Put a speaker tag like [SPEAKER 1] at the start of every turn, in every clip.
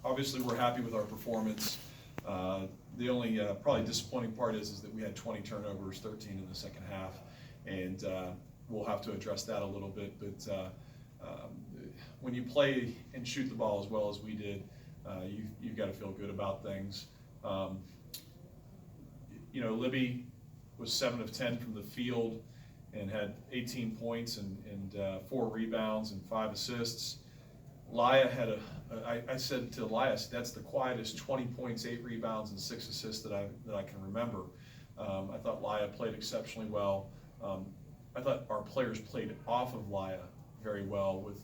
[SPEAKER 1] obviously we're happy with our performance. The only probably disappointing part is that we had 20 turnovers, 13 in the second half, and we'll have to address that a little bit. But when you play and shoot the ball as well as we did, you've got to feel good about things. Libby was 7 of 10 from the field and had 18 points and 4 rebounds and 5 assists. Laya had I said to Elias, that's the quietest 20 points, 8 rebounds, and 6 assists that I can remember. I thought Laya played exceptionally well. I thought our players played off of Laya very well with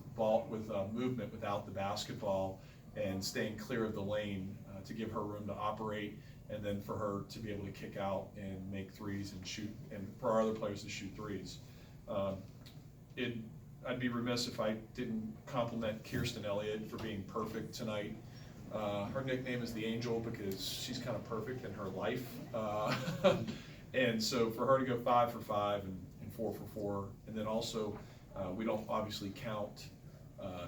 [SPEAKER 1] movement without the basketball and staying clear of the lane to give her room to operate, and then for her to be able to kick out and make threes and shoot, and for our other players to shoot threes. I'd be remiss if I didn't compliment Kirsten Elliott for being perfect tonight. Her nickname is the Angel because she's kind of perfect in her life. And so for her to go 5 for 5 and 4 for 4, and then also we don't obviously count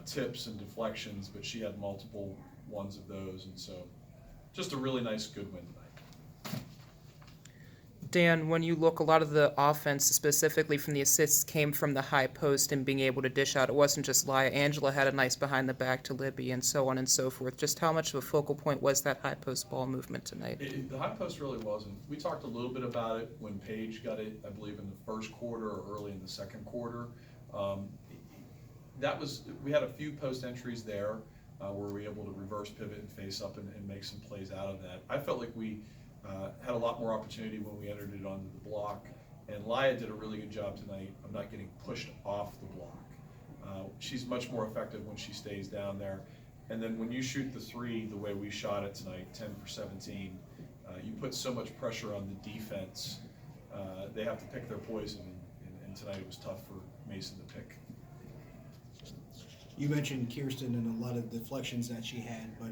[SPEAKER 1] tips and deflections, but she had multiple ones of those, and so just a really nice, good win tonight.
[SPEAKER 2] Dan, when you look, a lot of the offense, specifically from the assists, came from the high post and being able to dish out. It wasn't just Laya. Angela had a nice behind the back to Libby and so on and so forth. Just how much of a focal point was that high post ball movement tonight?
[SPEAKER 1] The high post really wasn't. We talked a little bit about it when Paige got it, I believe, in the first quarter or early in the second quarter. We had a few post entries there where we were able to reverse pivot and face up and make some plays out of that. I felt like we had a lot more opportunity when we entered it onto the block, and Laya did a really good job tonight of not getting pushed off the block. She's much more effective when she stays down there, and then when you shoot the three the way we shot it tonight, 10 for 17, you put so much pressure on the defense. They have to pick their poison, and tonight it was tough for Mason to pick.
[SPEAKER 3] You mentioned Kirsten and a lot of deflections that she had, but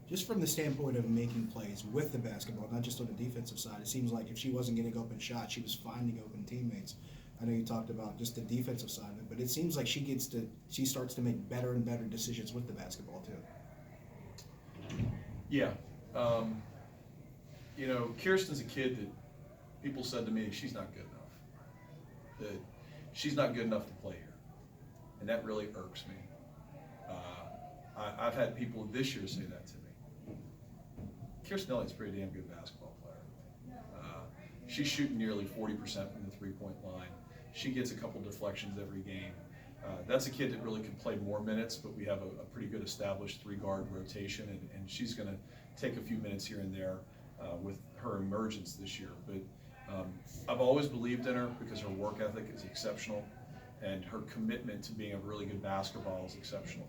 [SPEAKER 3] just from the standpoint of making plays with the basketball, not just on the defensive side, it seems like if she wasn't getting open shots, she was finding open teammates. I know you talked about just the defensive side of it, but it seems like she starts to make better and better decisions with the basketball too.
[SPEAKER 1] Yeah. Kirsten's a kid that people said to me, she's not good enough. That she's not good enough to play here. And that really irks me. I've had people this year say that to me. Kirsten Elliott's a pretty damn good basketball player. She's shooting nearly 40% from the three-point line. She gets a couple deflections every game. That's a kid that really could play more minutes, but we have a pretty good established three-guard rotation, and she's going to take a few minutes here and there with her emergence this year. But I've always believed in her because her work ethic is exceptional, and her commitment to being a really good basketball player is exceptional.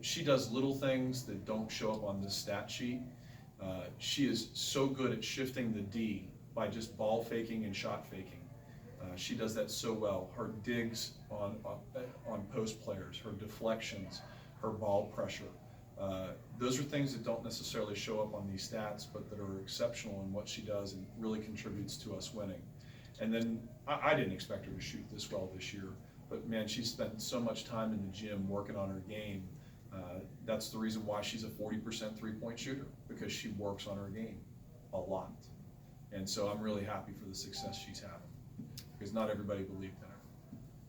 [SPEAKER 1] She does little things that don't show up on this stat sheet. She is so good at shifting the D by just ball faking and shot faking. She does that so well. Her digs on post players, her deflections, her ball pressure. Those are things that don't necessarily show up on these stats, but that are exceptional in what she does and really contributes to us winning. And then I didn't expect her to shoot this well this year, but man, she's spent so much time in the gym working on her game. That's the reason why she's a 40% three-point shooter, because she works on her game a lot. And so I'm really happy for the success she's having, because not everybody believed in her.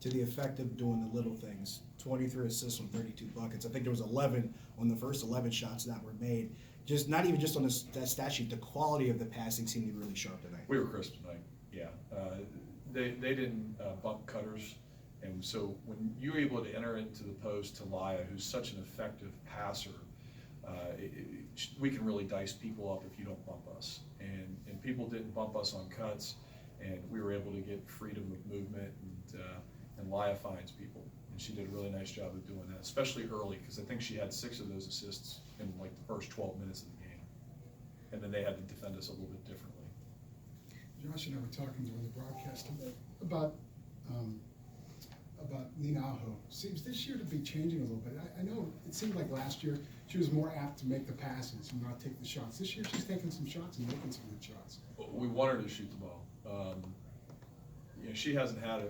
[SPEAKER 3] To the effect of doing the little things, 23 assists on 32 buckets. I think there was 11 on the first 11 shots that were made. Just not even just on that stat sheet, the quality of the passing seemed to be really sharp tonight.
[SPEAKER 1] We were crisp tonight. Yeah, they didn't bump cutters, and so when you're able to enter into the post to Laya, who's such an effective passer, we can really dice people up if you don't bump us. And people didn't bump us on cuts, and we were able to get freedom of movement, and Laya finds people, and she did a really nice job of doing that, especially early, because I think she had 6 of those assists in like the first 12 minutes of the game, and then they had to defend us a little bit differently.
[SPEAKER 4] Josh and I were talking during the broadcast about Nina Aho. Seems this year to be changing a little bit. I know it seemed like last year she was more apt to make the passes and not take the shots. This year she's taking some shots and making some good shots.
[SPEAKER 1] We want her to shoot the ball. she hasn't had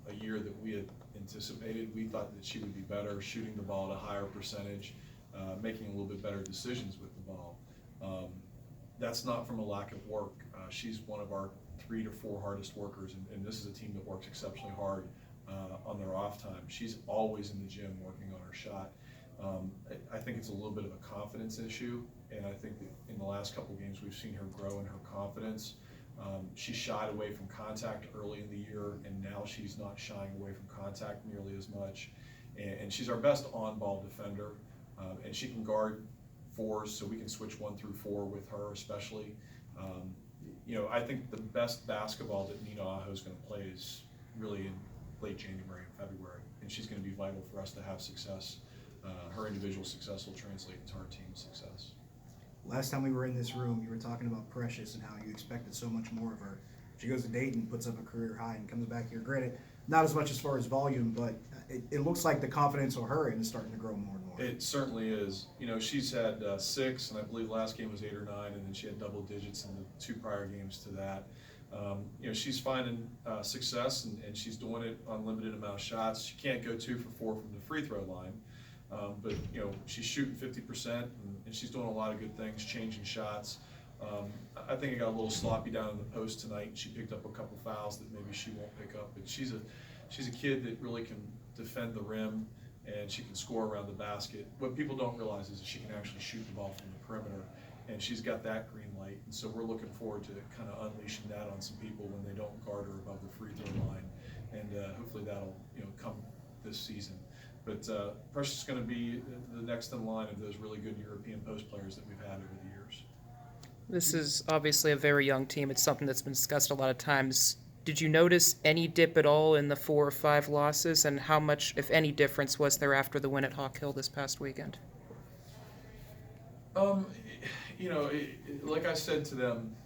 [SPEAKER 1] a year that we had anticipated. We thought that she would be better shooting the ball at a higher percentage, making a little bit better decisions with the ball. That's not from a lack of work. She's one of our 3 to 4 hardest workers, and this is a team that works exceptionally hard on their off time. She's always in the gym working on her shot. I think it's a little bit of a confidence issue, and I think that in the last couple games we've seen her grow in her confidence. She shied away from contact early in the year, and now she's not shying away from contact nearly as much. And she's our best on-ball defender, and she can guard 4s, so we can switch 1 through 4 with her especially. I think the best basketball that Nina Aho is going to play is really in late January and February, and she's going to be vital for us to have success. Her individual success will translate into our team's success.
[SPEAKER 3] Last time we were in this room, you were talking about Precious and how you expected so much more of her. She goes to Dayton, puts up a career high, and comes back here. Granted, not as much as far as volume, but it looks like the confidence on her end is starting to grow more and more.
[SPEAKER 1] It certainly is. She's had 6, and I believe last game was 8 or 9, and then she had double digits in the 2 prior games to that. She's finding success, and she's doing it on limited amount of shots. She can't go 2 for 4 from the free throw line, but she's shooting 50%, and she's doing a lot of good things, changing shots. I think it got a little sloppy down in the post tonight, and she picked up a couple fouls that maybe she won't pick up. But she's a kid that really can defend the rim, and she can score around the basket. What people don't realize is that she can actually shoot the ball from the perimeter, and she's got that green light. And so we're looking forward to kind of unleashing that on some people when they don't guard her above the free throw line, and hopefully that'll come this season. But Precious is going to be the next in line of those really good European post players that we've had over the years.
[SPEAKER 2] This is obviously a very young team. It's something that's been discussed a lot of times. Did you notice any dip at all in the 4 or 5 losses, and how much, if any, difference was there after the win at Hawk Hill this past weekend?
[SPEAKER 1] Like I said to them,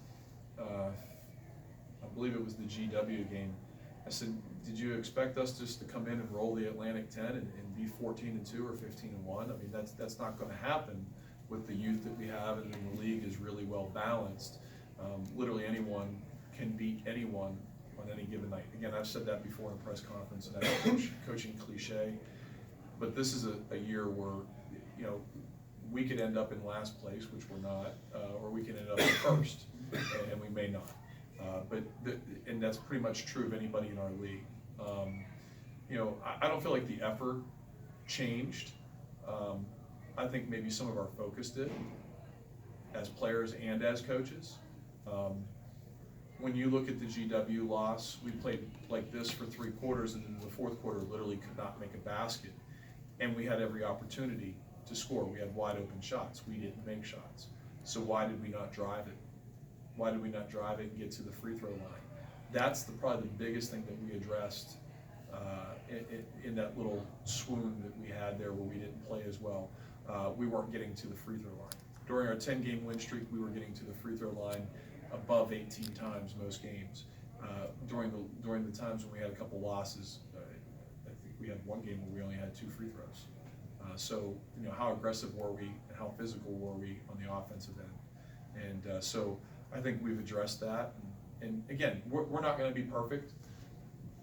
[SPEAKER 1] I believe it was the GW game, I said, did you expect us just to come in and roll the Atlantic 10 and be 14-2 or 15-1? I mean, that's not going to happen with the youth that we have, and then the league is really well balanced. Literally anyone can beat anyone on any given night. Again, I've said that before in a press conference, and that's a coaching cliche, but this is a year where, we could end up in last place, which we're not, or we can end up in first, and we may not. And that's pretty much true of anybody in our league. I don't feel like the effort changed. I think maybe some of our focus did, as players and as coaches. When you look at the GW loss, we played like this for 3 quarters, and in the 4th quarter literally could not make a basket. And we had every opportunity to score. We had wide open shots. We didn't make shots. So why did we not drive it? Why did we not drive it and get to the free throw line? That's probably the biggest thing that we addressed in that little swoon that we had there where we didn't play as well. We weren't getting to the free throw line. During our 10-game win streak, we were getting to the free throw line above 18 times most games. During the times when we had a couple losses, I think we had 1 game where we only had 2 free throws. So how aggressive were we, and how physical were we on the offensive end? And so I think we've addressed that. And again, we're not going to be perfect.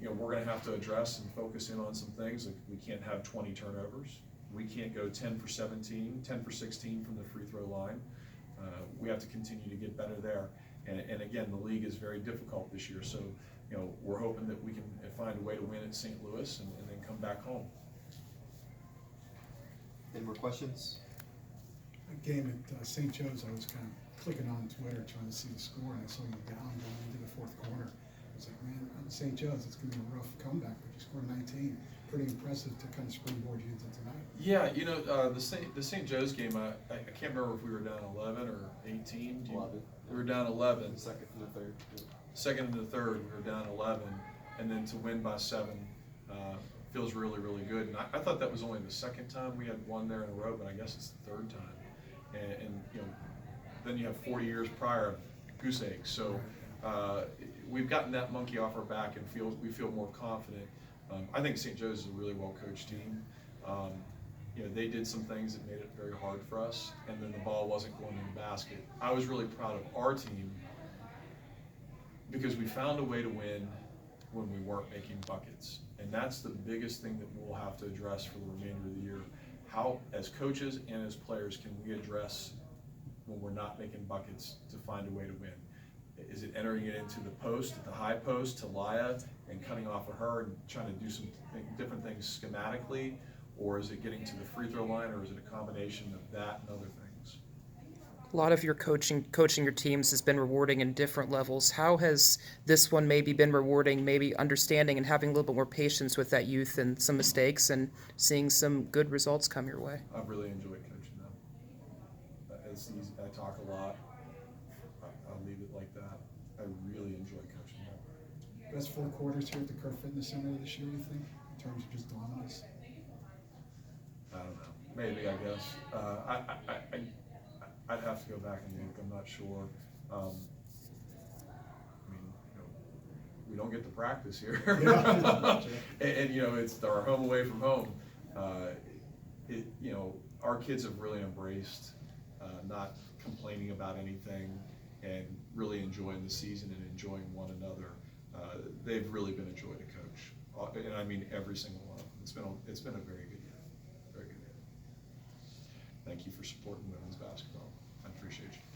[SPEAKER 1] We're going to have to address and focus in on some things. Like, we can't have 20 turnovers. We can't go 10 for 17, 10 for 16 from the free throw line. We have to continue to get better there. And again, the league is very difficult this year. So, we're hoping that we can find a way to win at St. Louis and then come back home.
[SPEAKER 5] Any more questions?
[SPEAKER 4] A game at St. Joe's, I was kind of clicking on Twitter trying to see the score, and I saw you down going into the 4th quarter. I was like, man, on St. Joe's, it's going to be a rough comeback, but you scored 19. Pretty impressive to kind of springboard you into tonight.
[SPEAKER 1] Yeah, the St. Joe's game, I can't remember if we were down 11 or 18.
[SPEAKER 5] 11.
[SPEAKER 1] We were down 11.
[SPEAKER 5] The second and the third. Yeah.
[SPEAKER 1] Second and the third, we were down 11, and then to win by 7 feels really, really good. And I thought that was only the 2nd time we had won there in a row, but I guess it's the 3rd time. And then you have 40 years prior of goose eggs. So we've gotten that monkey off our back, and we feel more confident. I think St. Joe's is a really well-coached team. They did some things that made it very hard for us, and then the ball wasn't going in the basket. I was really proud of our team because we found a way to win when we weren't making buckets. And that's the biggest thing that we'll have to address for the remainder of the year. How, as coaches and as players, can we address when we're not making buckets to find a way to win? Is it entering it into the post, the high post to Laya and cutting off of her and trying to do some different things schematically? Or is it getting to the free throw line, or is it a combination of that and other things?
[SPEAKER 2] A lot of your coaching your teams has been rewarding in different levels. How has this one maybe been rewarding, maybe understanding and having a little bit more patience with that youth and some mistakes and seeing some good results come your way?
[SPEAKER 1] I've really enjoyed coaching them. It's easy. I talk a lot. I'll leave it like that. I really enjoy coaching them.
[SPEAKER 4] Best 4 quarters here at the Kerr Fitness Center this year, you think, in terms of just dominance?
[SPEAKER 1] I don't know. Maybe, I guess. I'd have to go back and look. I'm not sure. I mean, we don't get to practice here.
[SPEAKER 4] Yeah.
[SPEAKER 1] and it's our home away from home. Our kids have really embraced not complaining about anything and really enjoying the season and enjoying one another. They've really been a joy to coach, and I mean every single one of them. It's been a very good year, very good year. Thank you for supporting women's basketball. I appreciate you.